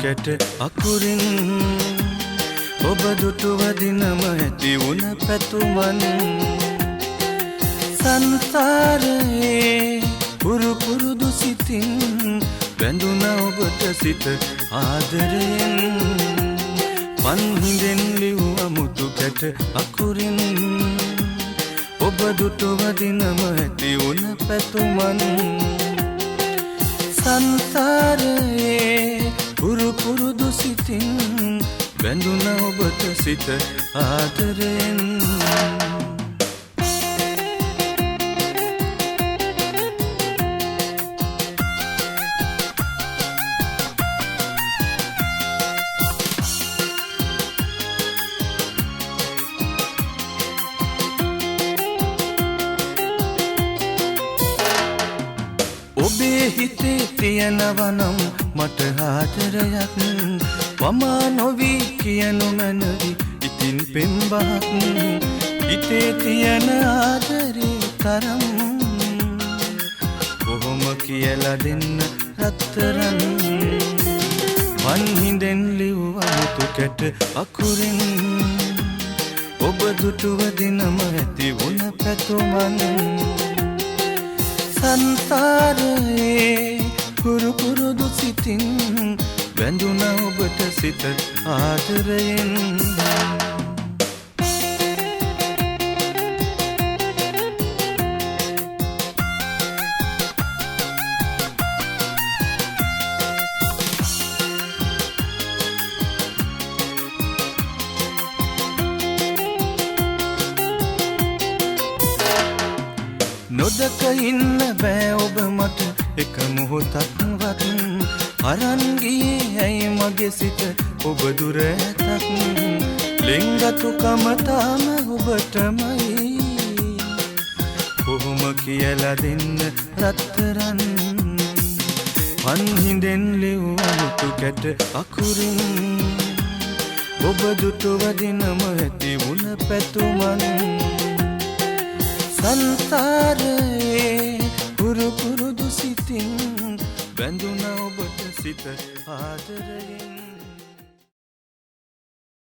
කැට අකුරින් ඔබ දුටුවදිනම ඇති වුණ පැතුමන් සංසාරයේ පුරුපුරුදු සිතින් බැඳුන ඔබට සිත ආදරයෙන් පන්හිඳෙන් ලිව්ව මුතු කැට අකුරින් ඔබ දුටුවදිනම ඇති වුණ පැතුමන් සංසාරයේ පුරුපුරුදු සිතින් බැඳුන ඔබට සිත ආදරයෙන් ඔබේ හිතේ තියෙනවනම් මට ආදරයක් වමා නොවී කියනු මැනවි ඉතින් පෙම්බහක් හිතේ තියෙන ආදරේ තරම් කොහොම කියලා දෙන්න රත්තරන් පන්හිඳෙන් ලිව්ව මුතු කැට අකුරින් ඔබ දුටුවදිනම ඇති වුණ පැතුමන් සංසාරයේ පුරුපුරුදු සිතින් බැඳුන ඔබට සිත ආදරයෙන් නොදක ඉන්න බෑ ඔබ මට එක මොහොතක්වත් අරන් ගියේ ඇයි මගේ සිත ඔබ දුර ඇතක් ලෙන්ගතුකම තාම ඔබටමයි කොහොම කියලා දෙන්න රත්තරන් පන්හිඳෙන් ලිව්ව මුතු කැට අකුරින් ඔබ දුටුවදිනම ඇති වුණ පැතුමන් සංසාරයේ පුරුපුරුදු සිතින් බැඳුන ඔබට සිත ආදරයෙන්